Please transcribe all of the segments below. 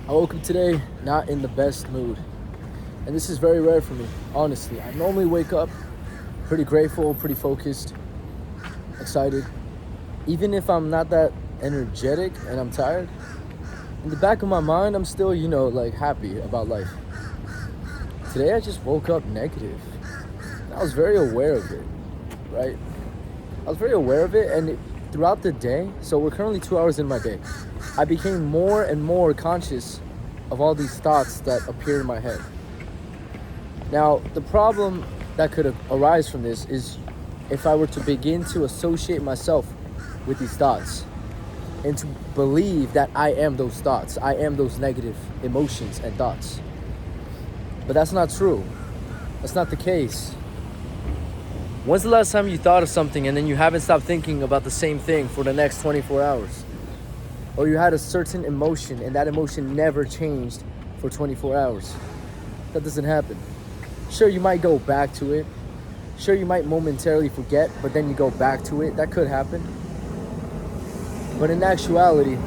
I woke up today not in the best mood. And this is very rare for me, honestly. I normally wake up pretty grateful, pretty focused, excited. Even if I'm not that energetic and I'm tired, in the back of my mind, I'm still, like happy about life. Today I just woke up negative. And I was very aware of it, right? I was very aware of it, and throughout the day, so we're currently 2 hours in my day, I became more and more conscious of all these thoughts that appear in my head. Now, the problem that could arise from this is if I were to begin to associate myself with these thoughts and to believe that I am those thoughts, I am those negative emotions and thoughts. But that's not true. That's not the case. When's the last time you thought of something and then you haven't stopped thinking about the same thing for the next 24 hours? Or you had a certain emotion and that emotion never changed for 24 hours? That doesn't happen. Sure, you might go back to it. Sure, you might momentarily forget, but then you go back to it. That could happen. But in actuality,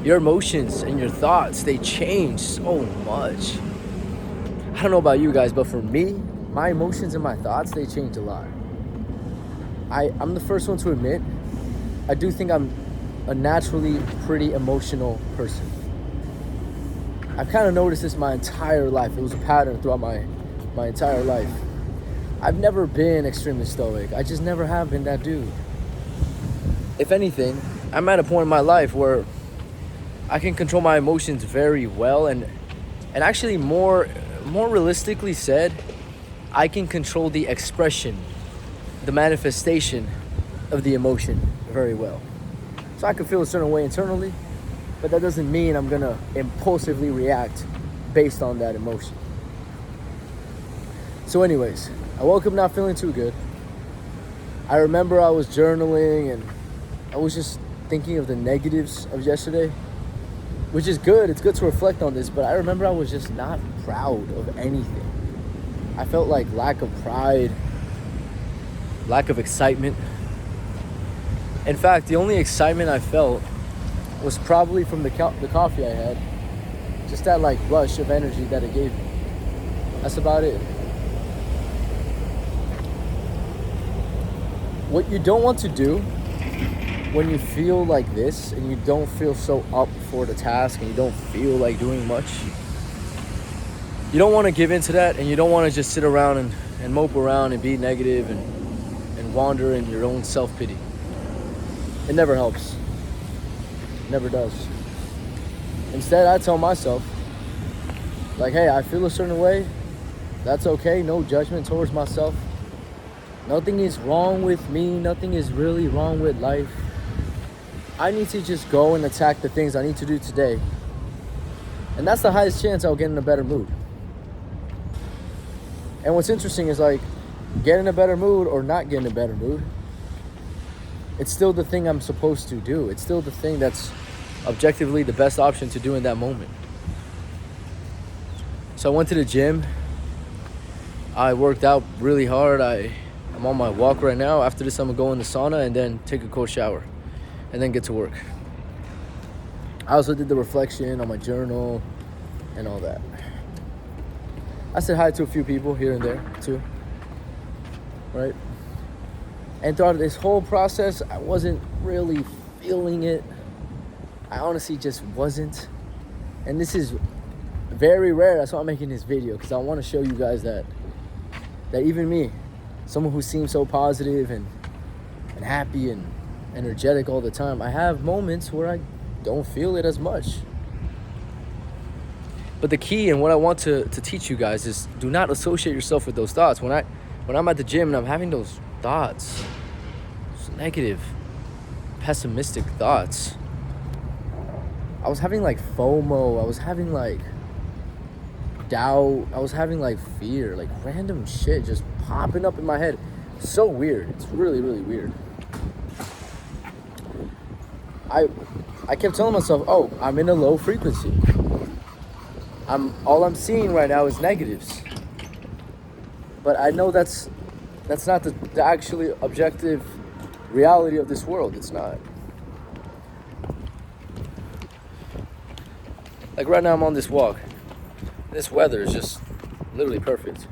your emotions and your thoughts, they change so much. I don't know about you guys, but for me, my emotions and my thoughts, they change a lot. I'm the first one to admit, I do think I'm a naturally pretty emotional person. I've kind of noticed this my entire life. It was a pattern throughout my entire life. I've never been extremely stoic. I just never have been that dude. If anything, I'm at a point in my life where I can control my emotions very well, and actually more realistically said, I can control the expression, the manifestation of the emotion very well. So I can feel a certain way internally, but that doesn't mean I'm gonna impulsively react based on that emotion. So anyways, I woke up not feeling too good. I remember I was journaling and I was just thinking of the negatives of yesterday, which is good. It's good to reflect on this, but I remember I was just not proud of anything. I felt like lack of pride, lack of excitement. In fact, the only excitement I felt was probably from the coffee I had. Just that like rush of energy that it gave me. That's about it. What you don't want to do when you feel like this and you don't feel so up for the task and you don't feel like doing much, you don't want to give in to that, and you don't want to just sit around and mope around and be negative and wander in your own self-pity. It never helps. It never does. Instead, I tell myself, like, hey, I feel a certain way. That's okay. No judgment towards myself. Nothing is wrong with me. Nothing is really wrong with life. I need to just go and attack the things I need to do today. And that's the highest chance I'll get in a better mood. And what's interesting is, like, get in a better mood or not get in a better mood, it's still the thing I'm supposed to do. It's still the thing that's objectively the best option to do in that moment. So I went to the gym. I worked out really hard. I'm on my walk right now. After this, I'm gonna go in the sauna and then take a cold shower and then get to work. I also did the reflection on my journal and all that. I said hi to a few people here and there too, right? And throughout this whole process, I wasn't really feeling it. I honestly just wasn't. And this is very rare. That's why I'm making this video, because I want to show you guys that even me, someone who seems so positive and happy and energetic all the time, I have moments where I don't feel it as much. But the key, and what I want to teach you guys, is do not associate yourself with those thoughts. When I'm at the gym and I'm having those thoughts, those negative, pessimistic thoughts, I was having like FOMO, I was having like doubt, I was having like fear, like random shit just popping up in my head. So weird. It's really, really weird. I kept telling myself, oh, I'm in a low frequency. All I'm seeing right now is negatives. But I know that's not the actually objective reality of this world. It's not. Like right now I'm on this walk. This weather is just literally perfect.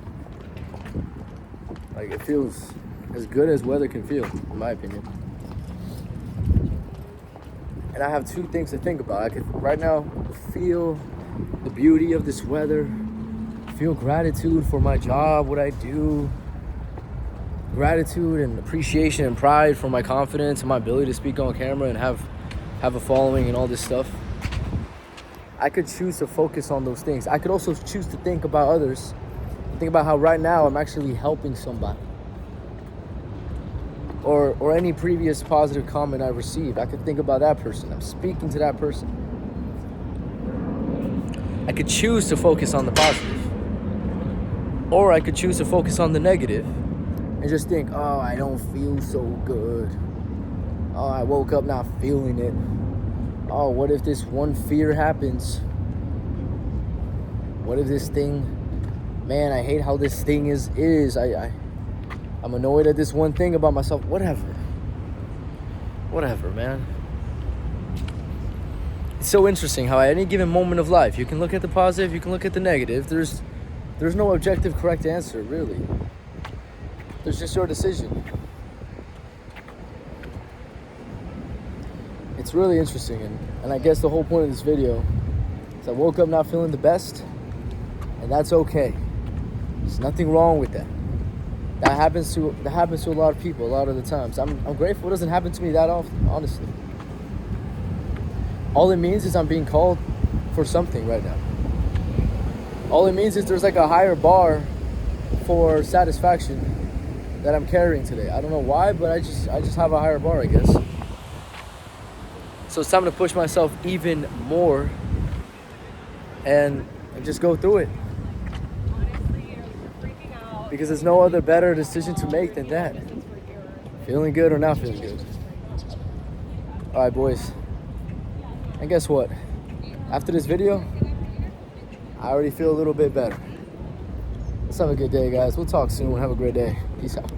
Like it feels as good as weather can feel, in my opinion. And I have two things to think about. I could right now feel the beauty of this weather, feel gratitude for my job, what I do, gratitude and appreciation and pride for my confidence and my ability to speak on camera and have a following and all this stuff. I could choose to focus on those things. I could also choose to think about others. Think about how right now I'm actually helping somebody. Or any previous positive comment I received. I could think about that person. I'm speaking to that person. I could choose to focus on the positive. Or I could choose to focus on the negative and just think, oh, I don't feel so good. Oh, I woke up not feeling it. Oh, what if this one fear happens? What if this thing, man, I hate how this thing is. I'm annoyed at this one thing about myself. Whatever, man. It's so interesting how at any given moment of life, you can look at the positive, you can look at the negative. There's no objective correct answer, really. There's just your decision. It's really interesting, and I guess the whole point of this video is I woke up not feeling the best, and that's okay. There's nothing wrong with that. That happens to a lot of people a lot of the times. I'm grateful it doesn't happen to me that often, honestly. All it means is I'm being called for something right now. All it means is there's like a higher bar for satisfaction that I'm carrying today. I don't know why, but I just have a higher bar, I guess. So it's time to push myself even more and just go through it. Because there's no other better decision to make than that. Feeling good or not feeling good. All right, boys. And guess what? After this video, I already feel a little bit better. Let's have a good day, guys. We'll talk soon. Have a great day. Peace out.